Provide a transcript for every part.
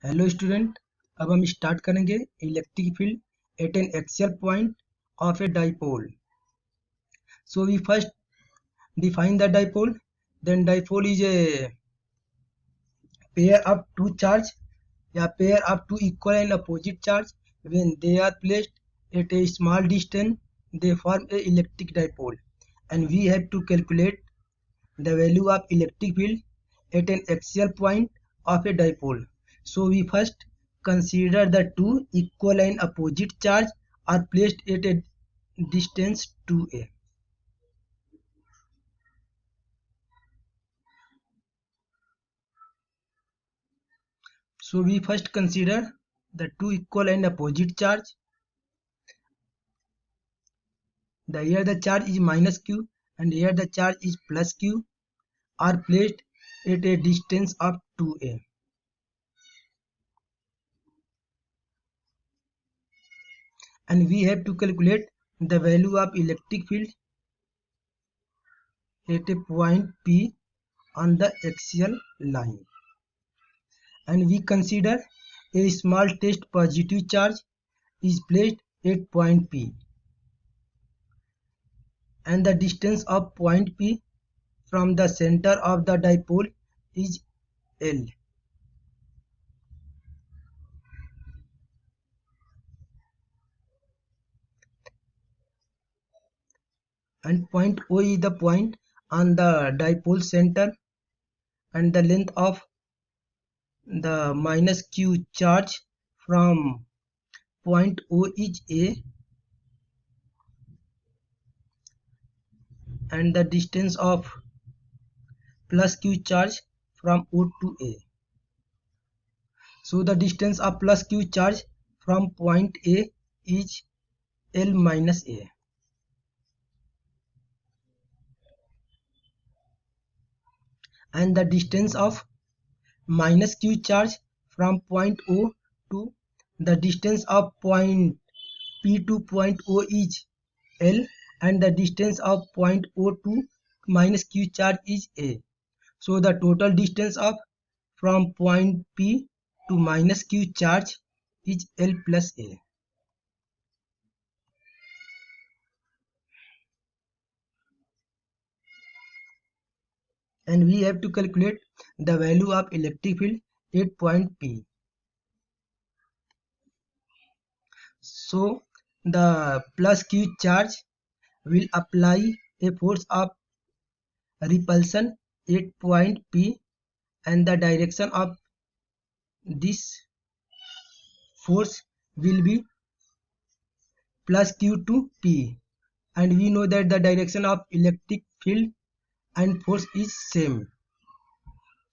Hello student. अब हम start करेंगे electric field at N axial point of a dipole. So we first define the dipole. Then dipole is a pair of two charge या pair of two equal and opposite charge. When they are placed at a small distance, they form a electric dipole, and we have to calculate the value of electric field at an axial point of a dipole. So we first consider the two equal and opposite charge are placed at a distance 2a. So we first consider the two equal and opposite charge. Here the charge is minus q and here the charge is plus q are placed at a distance of 2a. And we have to calculate the value of electric field at a point P on the axial line. And we consider a small test positive charge is placed at point P, and the distance of point P from the center of the dipole is L. And point O is the point on the dipole center, and the length of the minus q charge from point O is A, and the distance of plus q charge from O to A. So the distance of plus q charge from point A is L minus A. And the distance of minus q charge from point O to the distance of point P to point O is L, and the distance of point O to minus q charge is A. So the total distance of from point P to minus q charge is L plus A. And we have to calculate the value of electric field at point P. So the plus q charge will apply a force of repulsion at point P, and the direction of this force will be plus q to P, and we know that the direction of electric field and force is same.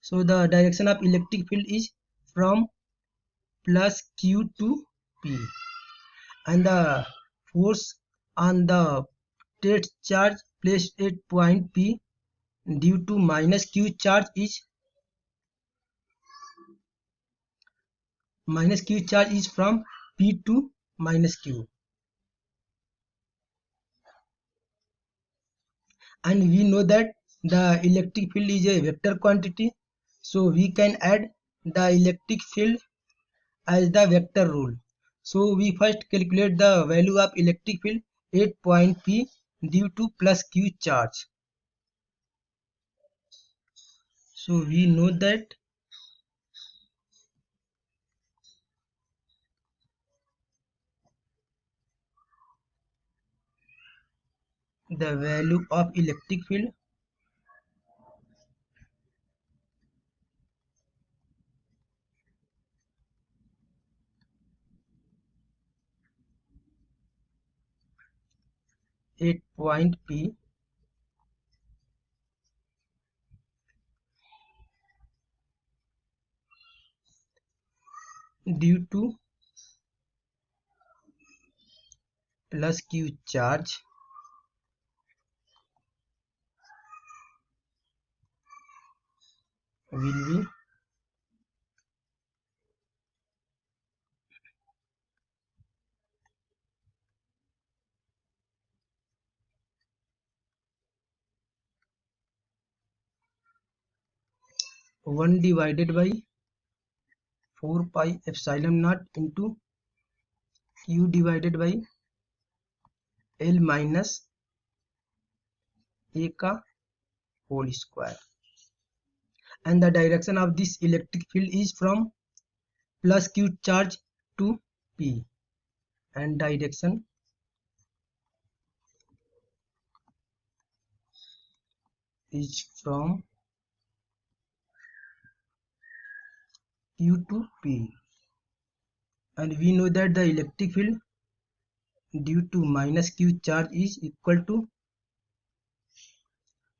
So the direction of electric field is from plus q to P, and the force on the test charge placed at point P due to minus q charge is from P to minus q. And we know that the electric field is a vector quantity, so we can add the electric field as the vector rule. So we first calculate the value of electric field at point P due to plus q charge. So we know that the value of electric field at point P due to plus q charge will be 1 divided by 4 pi epsilon naught into q divided by L minus a का whole square. And the direction of this electric field is from plus q charge to p, and direction is from q to p. And we know that the electric field due to minus q charge is equal to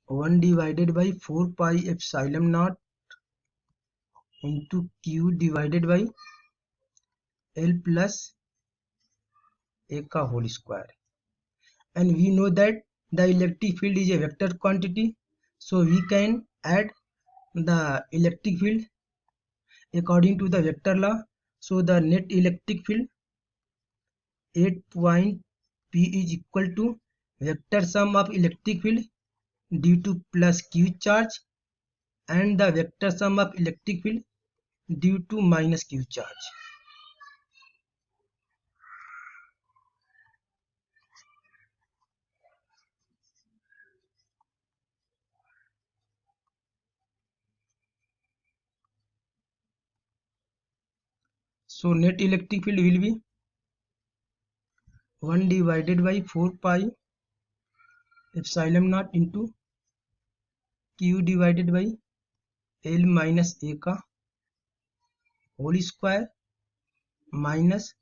1 divided by 4 pi epsilon naught into q divided by L plus a का whole square. And we know that the electric field is a vector quantity, so we can add the electric field according to the vector law. So the net electric field 8 point P is equal to vector sum of electric field due to plus q charge and the vector sum of electric field due to minus q charge. So net electric field will be 1 divided by 4 pi epsilon naught into q divided by L minus a का whole square minus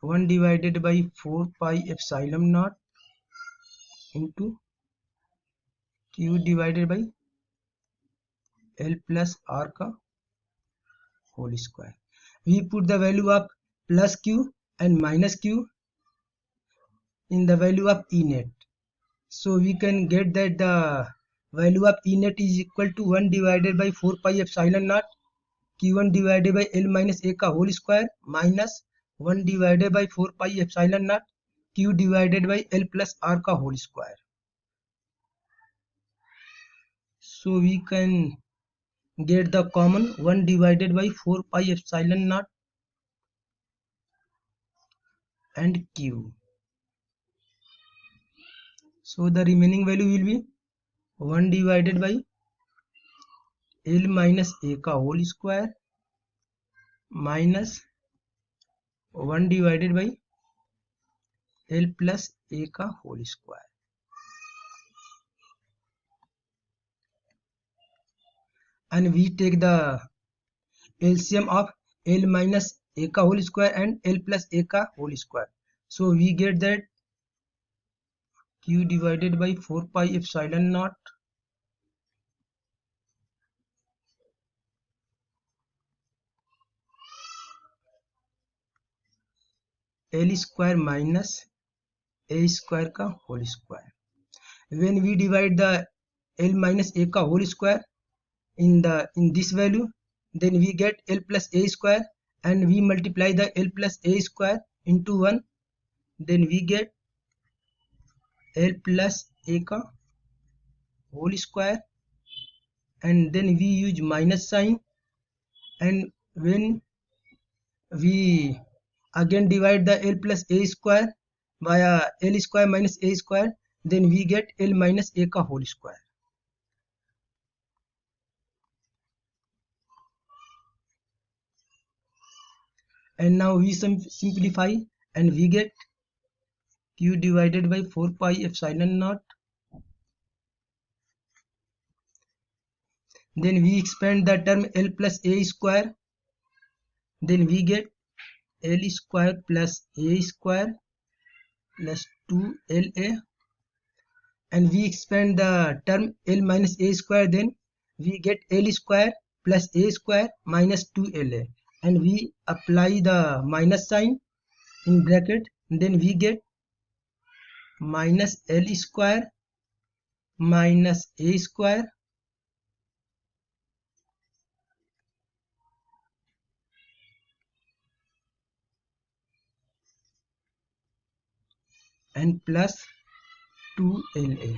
1 divided by 4 pi epsilon naught into q divided by L plus r का whole square. We put the value of plus q and minus q in the value of E net. So we can get that the value of E net is equal to 1 divided by 4 pi epsilon naught q1 divided by L minus a का whole square minus 1 divided by 4 pi epsilon naught q divided by L plus r का whole square. So we can get the common 1 divided by 4 pi epsilon naught and q. So the remaining value will be 1 divided by L minus a का whole square minus 1 divided by L plus a का whole square. And we take the LCM of L minus a का whole square and L plus a का whole square. So we get that q divided by 4 pi epsilon naught L square minus a square का whole square. When we divide the L minus a का whole square in this value, then we get L plus a square, and we multiply the L plus a square into 1, then we get L plus a का whole square, and then we use minus sign, and when we again divide the L plus a square via L square minus a square, then we get L minus a का whole square. And now we simplify, and we get q divided by 4 pi epsilon naught. Then we expand the term L plus a square, then we get L square plus a square plus 2LA, and we expand the term L minus a square, then we get L square plus a square minus 2LA, and we apply the minus sign in bracket, then we get minus L square minus a square and plus 2LA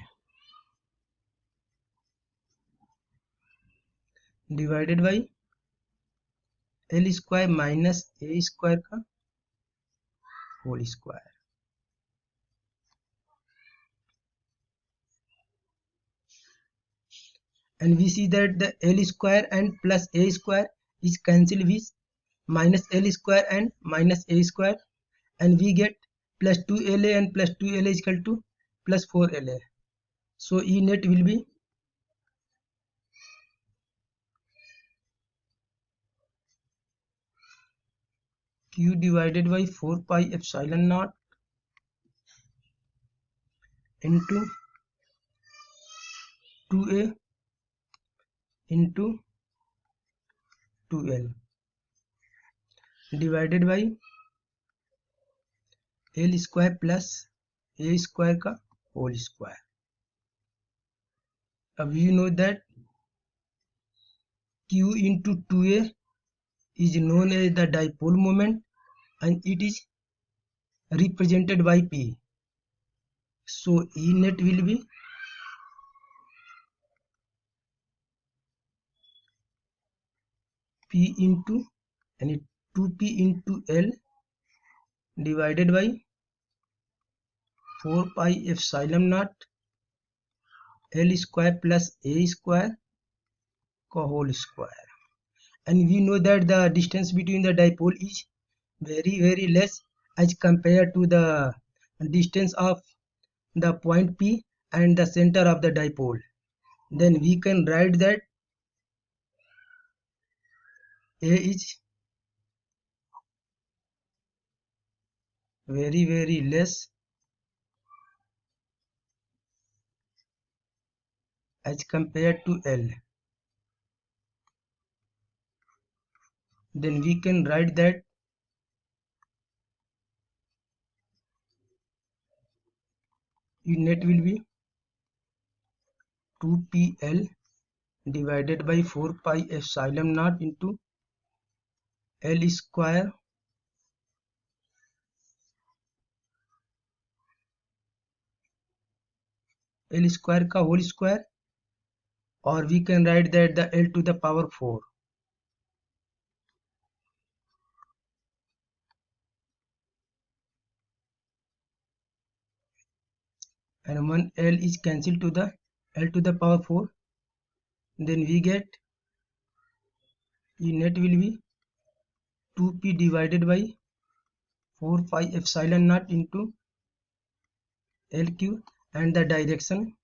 divided by L square minus A square का whole square. And we see that the L square and plus A square is cancelled with minus L square and minus A square, and we get plus 2LA and plus 2LA is equal to plus 4LA. So E net will be Q divided by 4 pi epsilon naught into 2A into 2L divided by L square plus A square का whole square. अब you know that Q into 2A is known as the dipole moment and it is represented by P. So E net will be P into and 2P into L divided by 4 pi epsilon naught L square plus A square का whole square. And we know that the distance between the dipole is very less as compared to the distance of the point P and the center of the dipole. Then we can write that A is very less as compared to L. Then we can write that E net will be 2PL divided by 4 pi epsilon naught into L square का whole square, or we can write that the L to the power 4. And one L is cancelled to the L to the power 4. Then we get E net will be 2P divided by 4 pi epsilon naught into LQ, and the direction